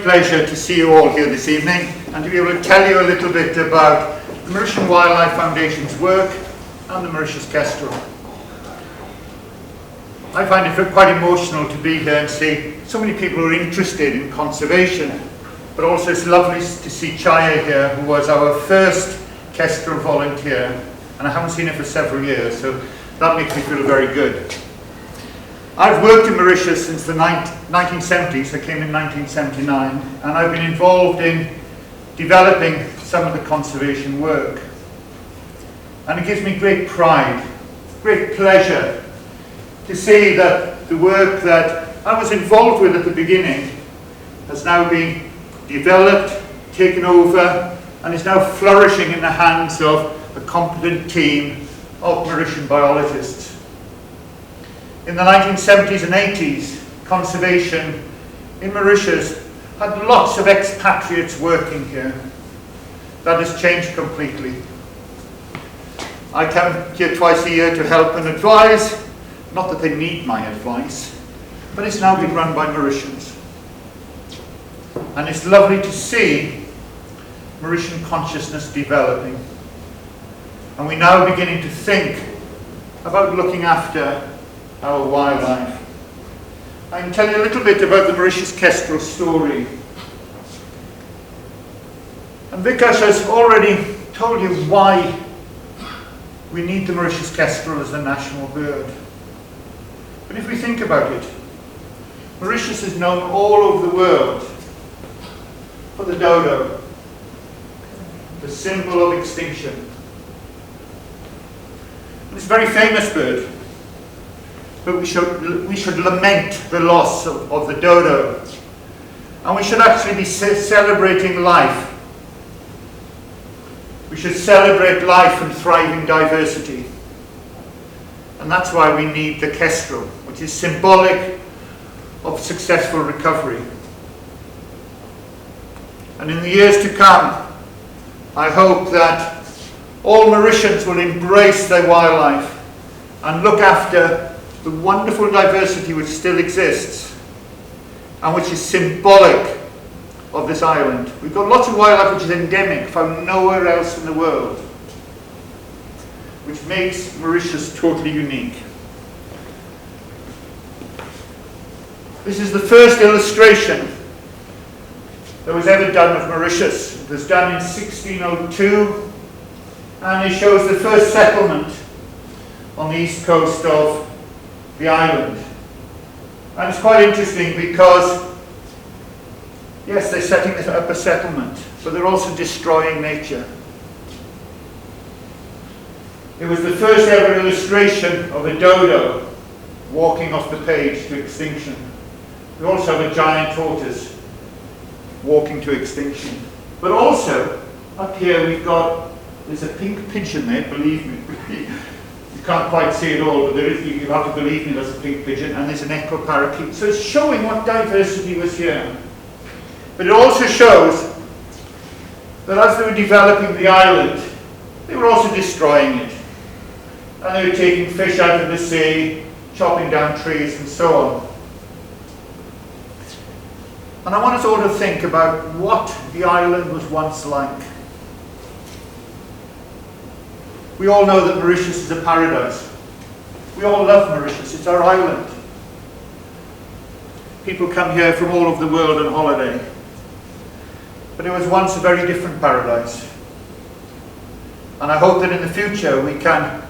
Pleasure to see you all here this evening and to be able to tell you a little bit about the Mauritian Wildlife Foundation's work and the Mauritius Kestrel. I find it quite emotional to be here and see so many people who are interested in conservation, but also it's lovely to see Chaya here, who was our first Kestrel volunteer, and I haven't seen her for several years, so that makes me feel very good. I've worked in Mauritius since the 1970s. I came in 1979, and I've been involved in developing some of the conservation work. And it gives me great pride, great pleasure to see that the work that I was involved with at the beginning has now been developed, taken over, and is now flourishing in the hands of a competent team of Mauritian biologists. In the 1970s and 80s, conservation in Mauritius had lots of expatriates working here. That has changed completely. I come here twice a year to help and advise. Not that they need my advice, but it's now being run by Mauritians. And it's lovely to see Mauritian consciousness developing. And we're now beginning to think about looking after our wildlife. I can tell you a little bit about the Mauritius Kestrel story. And Vikash has already told you why we need the Mauritius Kestrel as a national bird. But if we think about it, Mauritius is known all over the world for the dodo, the symbol of extinction. And it's a very famous bird. But we should lament the loss of the dodo. And we should actually be celebrating life. We should celebrate life and thriving diversity. And that's why we need the Kestrel, which is symbolic of successful recovery. And in the years to come, I hope that all Mauritians will embrace their wildlife and look after the wonderful diversity which still exists and which is symbolic of this island. We've got lots of wildlife which is endemic, found nowhere else in the world, which makes Mauritius totally unique. This is the first illustration that was ever done of Mauritius. It was done in 1602, and it shows the first settlement on the east coast of the island. And it's quite interesting because, yes, they're setting up a settlement, but they're also destroying nature. It was the first ever illustration of a dodo walking off the page to extinction. We also have a giant tortoise walking to extinction. But also, up here there's a pink pigeon there, believe me. You can't quite see it all, but you have to believe me, there's a pink pigeon, and there's an echo parakeet. So it's showing what diversity was here. But it also shows that as they were developing the island, they were also destroying it. And they were taking fish out of the sea, chopping down trees, and so on. And I want us all to think about what the island was once like. We all know that Mauritius is a paradise. We all love Mauritius. It's our island. People come here from all over the world on holiday. But it was once a very different paradise. And I hope that in the future we can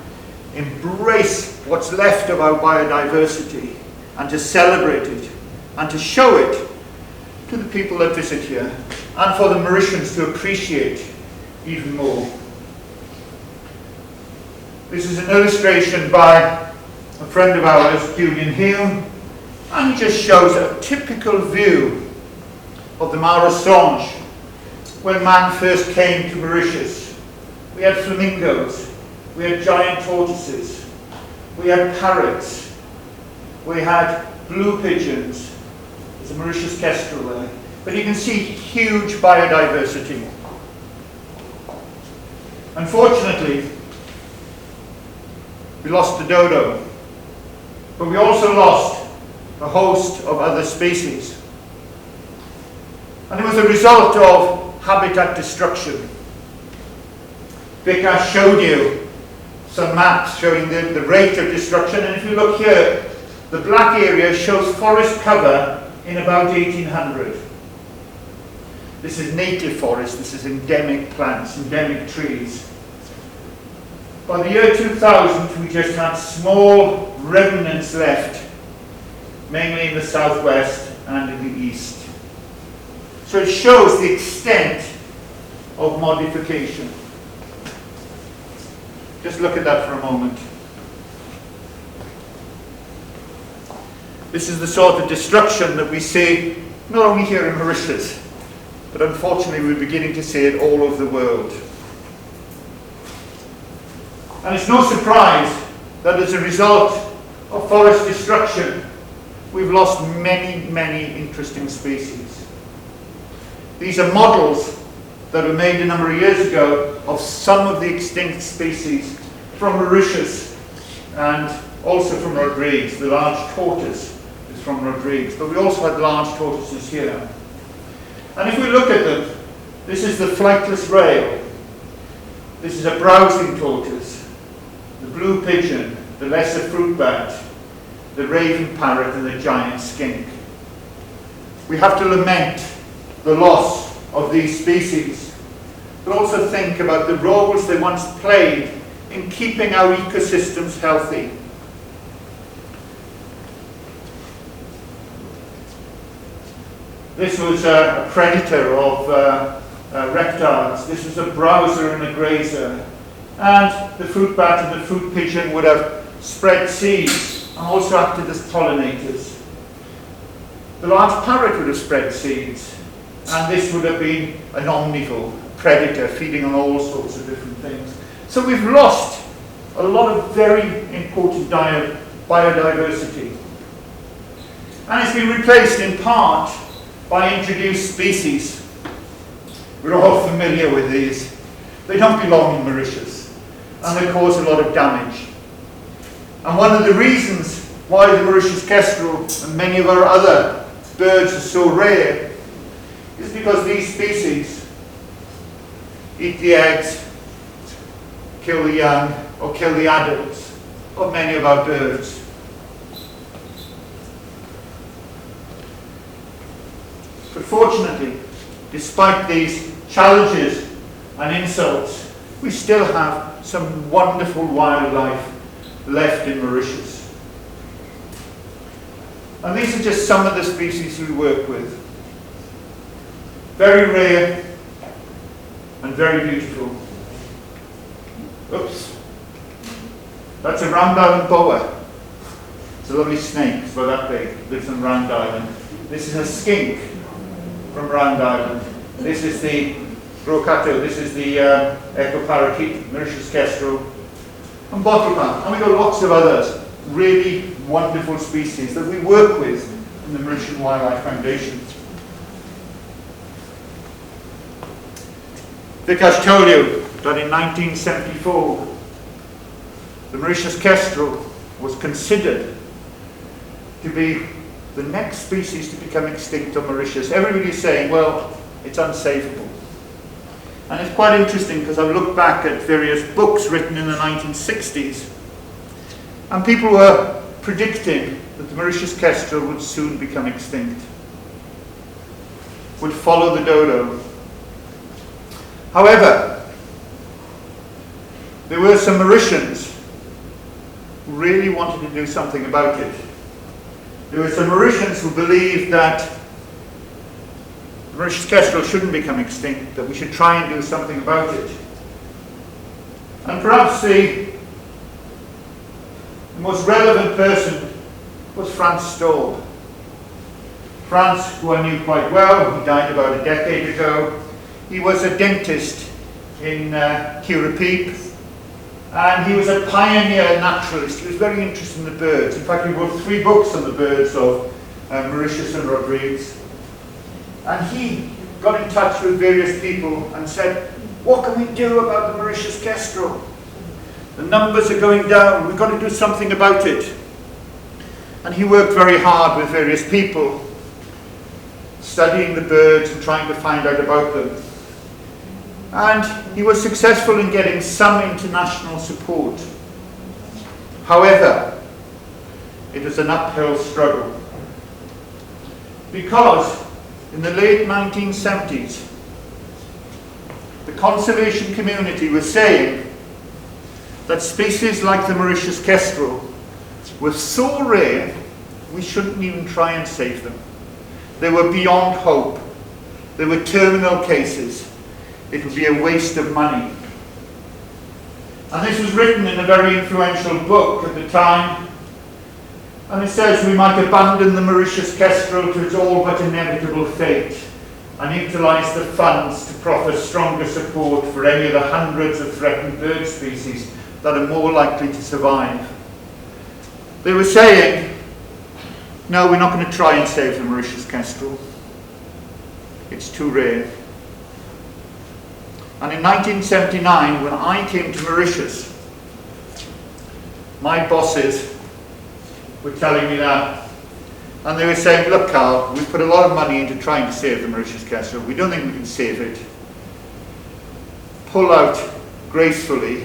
embrace what's left of our biodiversity and to celebrate it and to show it to the people that visit here and for the Mauritians to appreciate even more. This is an illustration by a friend of ours, Julian Hume, and he just shows a typical view of the Mauritius when man first came to Mauritius. We had flamingos, we had giant tortoises, we had parrots, we had blue pigeons. There's a Mauritius Kestrel there. But you can see huge biodiversity. Unfortunately, we lost the dodo, but we also lost a host of other species. And it was a result of habitat destruction. Vikas showed you some maps showing the rate of destruction, and if you look here, the black area shows forest cover in about 1800. This is native forest, this is endemic plants, endemic trees. By the year 2000, we just had small remnants left, mainly in the southwest and in the east. So it shows the extent of modification. Just look at that for a moment. This is the sort of destruction that we see not only here in Mauritius, but unfortunately we're beginning to see it all over the world. And it's no surprise that as a result of forest destruction, we've lost many, many interesting species. These are models that were made a number of years ago of some of the extinct species from Mauritius and also from Rodrigues. The large tortoise is from Rodrigues, but we also had large tortoises here. And if we look at them, this is the flightless rail. This is a browsing tortoise, the blue pigeon, the lesser fruit bat, the raven parrot and the giant skink. We have to lament the loss of these species, but also think about the roles they once played in keeping our ecosystems healthy. This was a predator of reptiles. This was a browser and a grazer. And the fruit bat and the fruit pigeon would have spread seeds and also acted as pollinators. The large parrot would have spread seeds, and this would have been an omnivore, predator, feeding on all sorts of different things. So we've lost a lot of very important biodiversity. And it's been replaced in part by introduced species. We're all familiar with these. They don't belong in Mauritius, and they cause a lot of damage. And one of the reasons why the Mauritius kestrel and many of our other birds are so rare is because these species eat the eggs, kill the young, or kill the adults of many of our birds. But fortunately, despite these challenges and insults, we still have some wonderful wildlife left in Mauritius. And these are just some of the species we work with. Very rare and very beautiful. Oops. That's a Round Island boa. It's a lovely snake, it's about that big, lives on Round Island. This is a skink from Round Island. This is the brocato, this is the echo parakeet, Mauritius kestrel, and bottleplant. And we've got lots of others, really wonderful species that we work with in the Mauritian Wildlife Foundation. Vikas told you that in 1974, the Mauritius kestrel was considered to be the next species to become extinct on Mauritius. Everybody's saying, well, it's unsavable. And it's quite interesting because I've looked back at various books written in the 1960s, and people were predicting that the Mauritius kestrel would soon become extinct, would follow the dodo. However, there were some Mauritians who really wanted to do something about it. There were some Mauritians who believed that the Mauritius kestrel shouldn't become extinct, that we should try and do something about it. And perhaps the most relevant person was Frans Staub. Frans, who I knew quite well, he died about a decade ago. He was a dentist in Peep, and he was a pioneer naturalist. He was very interested in the birds. In fact, he wrote 3 books on the birds of Mauritius and Rodrigues. And he got in touch with various people and said, what can we do about the Mauritius kestrel? The numbers are going down, we've got to do something about it. And he worked very hard with various people. studying the birds and trying to find out about them. And he was successful in getting some international support. However, it was an uphill struggle. Because in the late 1970s, the conservation community was saying that species like the Mauritius kestrel were so rare, we shouldn't even try and save them. They were beyond hope. They were terminal cases. It would be a waste of money. And this was written in a very influential book at the time. And it says we might abandon the Mauritius kestrel to its all but inevitable fate and utilise the funds to proffer stronger support for any of the hundreds of threatened bird species that are more likely to survive. They were saying, no, we're not going to try and save the Mauritius kestrel. It's too rare. And in 1979, when I came to Mauritius, my bosses were telling me that. And they were saying, look, Carl, we've put a lot of money into trying to save the Mauritius kestrel. We don't think we can save it. Pull out gracefully,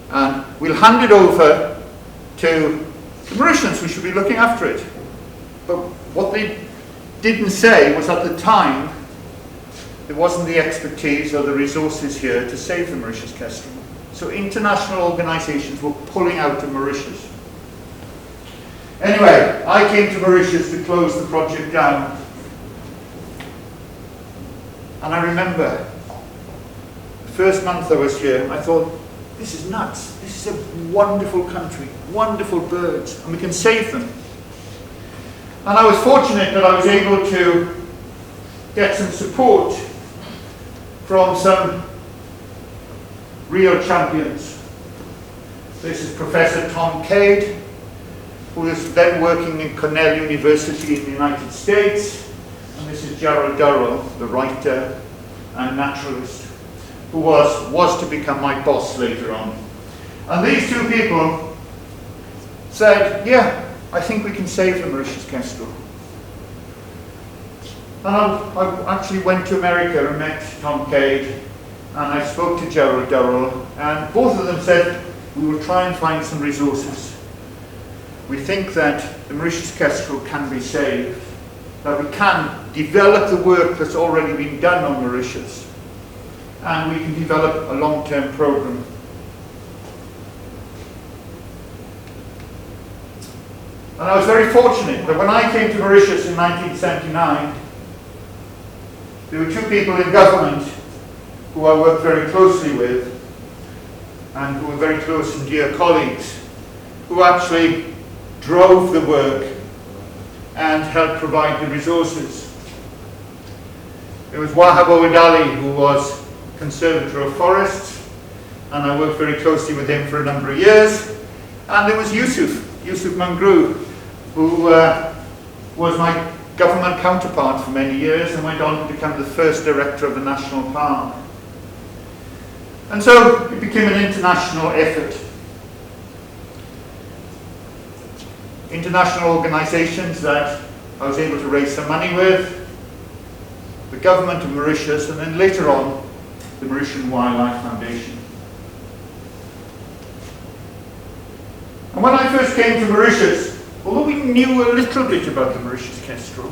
and we'll hand it over to the Mauritians, who should be looking after it. But what they didn't say was, at the time, there wasn't the expertise or the resources here to save the Mauritius kestrel. So international organisations were pulling out of Mauritius. Anyway, I came to Mauritius to close the project down. And I remember, the first month I was here, I thought, this is nuts. This is a wonderful country, wonderful birds, and we can save them. And I was fortunate that I was able to get some support from some real champions. This is Professor Tom Cade, who was then working in Cornell University in the United States. And this is Gerald Durrell, the writer and naturalist, who was to become my boss later on. And these two people said, yeah, I think we can save the Mauritius kestrel. And I actually went to America and met Tom Cade, and I spoke to Gerald Durrell, and both of them said, we will try and find some resources. We think that the Mauritius kestrel can be saved, that we can develop the work that's already been done on Mauritius, and we can develop a long-term program. And I was very fortunate that when I came to Mauritius in 1979, there were two people in government who I worked very closely with, and who were very close and dear colleagues, who actually drove the work and helped provide the resources. It was Wahab Owadali, who was Conservator of Forests, and I worked very closely with him for a number of years. And there was Yusuf Mangru, who was my government counterpart for many years and went on to become the first director of the National Park. And so it became an international effort. International organisations that I was able to raise some money with, the government of Mauritius, and then later on, the Mauritian Wildlife Foundation. And when I first came to Mauritius, although we knew a little bit about the Mauritius kestrel,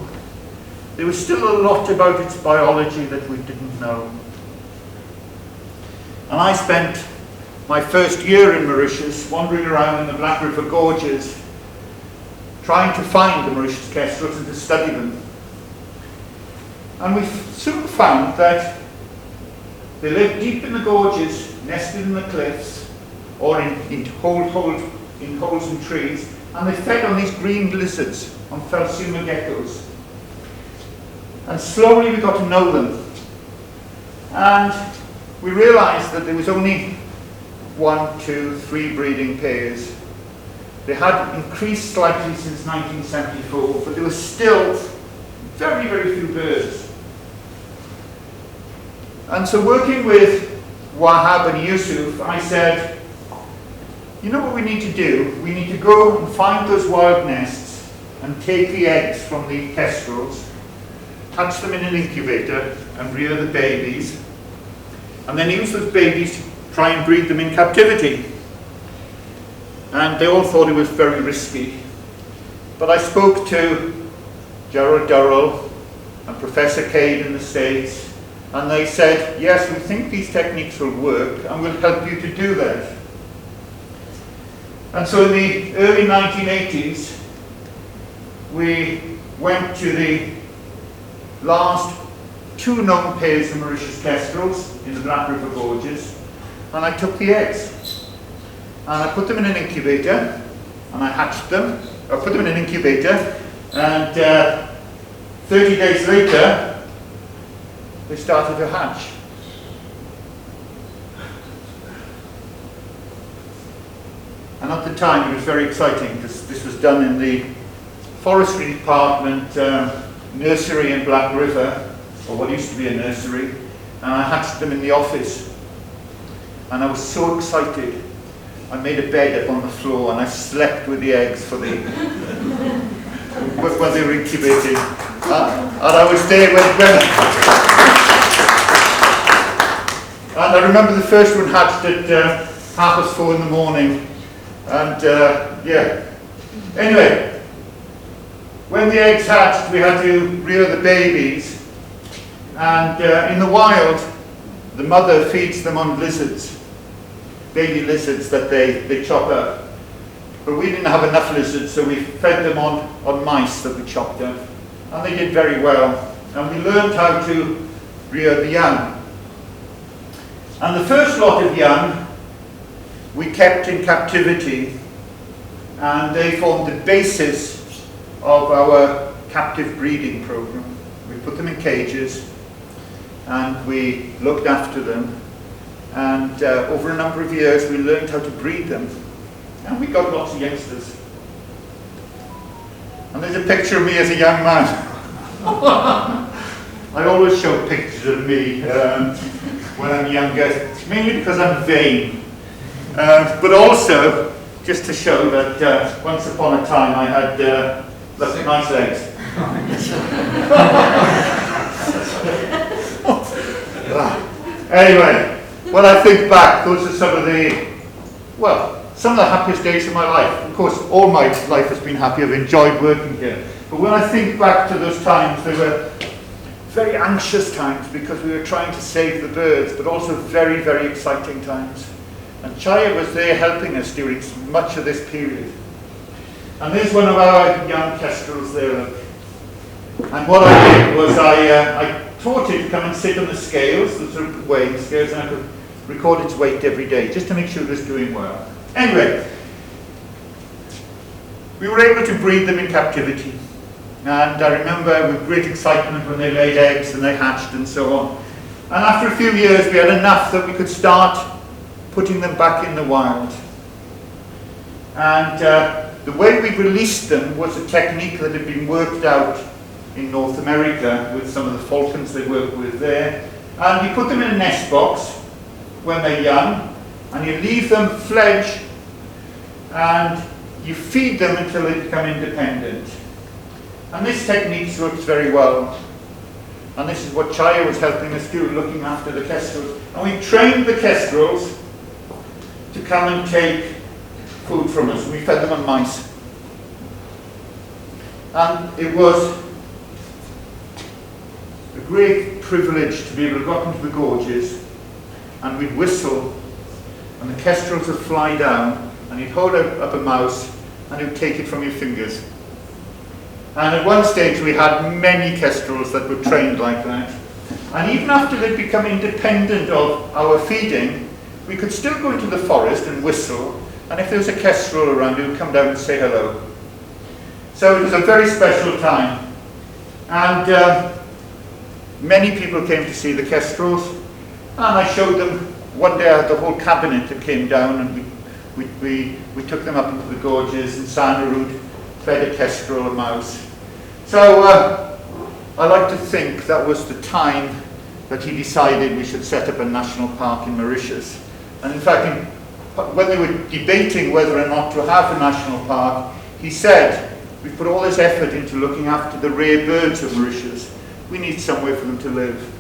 there was still a lot about its biology that we didn't know. And I spent my first year in Mauritius wandering around in the Black River Gorges, trying to find the Mauritius kestrels and to study them. And we soon found that they live deep in the gorges, nested in the cliffs, or in holes in trees, and they fed on these green lizards, on Phelsuma geckos. And slowly we got to know them. And we realized that there was only 1, 2, 3 breeding pairs. They had increased slightly since 1974, but there were still very, very few birds. And so working with Wahab and Yusuf, I said, you know what we need to do? We need to go and find those wild nests and take the eggs from the kestrels, hatch them in an incubator and rear the babies, and then use those babies to try and breed them in captivity. And they all thought it was very risky. But I spoke to Gerald Durrell and Professor Cade in the States, and they said, yes, we think these techniques will work and we'll help you to do that. And so in the early 1980s, we went to the last 2 known pairs of Mauritius kestrels in the Black River Gorges, and I took the eggs and I put them in an incubator and I hatched them. I put them in an incubator, and 30 days later they started to hatch. And at the time it was very exciting because this was done in the Forestry Department nursery in Black River, or what used to be a nursery, and I hatched them in the office. And I was so excited, I made a bed up on the floor and I slept with the eggs for the when they were incubated. And I was there and I remember the first one hatched at 4:30 in the morning. And yeah. Anyway, when the eggs hatched, we had to rear the babies. And in the wild, the mother feeds them on lizards, baby lizards that they chop up. But we didn't have enough lizards, so we fed them on mice that we chopped up. And they did very well. And we learned how to rear the young. And the first lot of young we kept in captivity, and they formed the basis of our captive breeding program. We put them in cages and we looked after them, and over a number of years we learned how to breed them, and we got lots of youngsters. And there's a picture of me as a young man. I always show pictures of me when I'm younger, mainly because I'm vain. But also, just to show that once upon a time I had nice legs. Anyway, when I think back, those are some of the happiest days of my life. Of course, all my life has been happy. I've enjoyed working here. But when I think back to those times, they were very anxious times because we were trying to save the birds, but also very, very exciting times. And Chaya was there helping us during much of this period. And there's one of our young kestrels there. And what I did was I taught it to come and sit on the scales, the sort of weighing scales, and I could record its weight every day, just to make sure it was doing well. Anyway, we were able to breed them in captivity. And I remember with great excitement when they laid eggs and they hatched and so on. And after a few years, we had enough that we could start putting them back in the wild. And the way we released them was a technique that had been worked out in North America with some of the falcons they work with there. And you put them in a nest box when they're young, and you leave them fledge, and you feed them until they become independent. And this technique works very well. And this is what Chaya was helping us do, looking after the kestrels. And we trained the kestrels to come and take food from us. We fed them on mice. And it was a great privilege to be able to go up into the gorges, and we'd whistle, and the kestrels would fly down, and you'd hold up a mouse, and it would take it from your fingers. And at one stage we had many kestrels that were trained like that. And even after they'd become independent of our feeding, we could still go into the forest and whistle, and if there was a kestrel around, it would come down and say hello. So it was a very special time. And many people came to see the kestrels, and I showed them. One day I had the whole cabinet that came down, and we took them up into the gorges, and Sanarud fed a kestrel, a mouse. So I like to think that was the time that he decided we should set up a national park in Mauritius. And in fact, when they were debating whether or not to have a national park, he said, we put all this effort into looking after the rare birds of Mauritius. we need somewhere for them to live.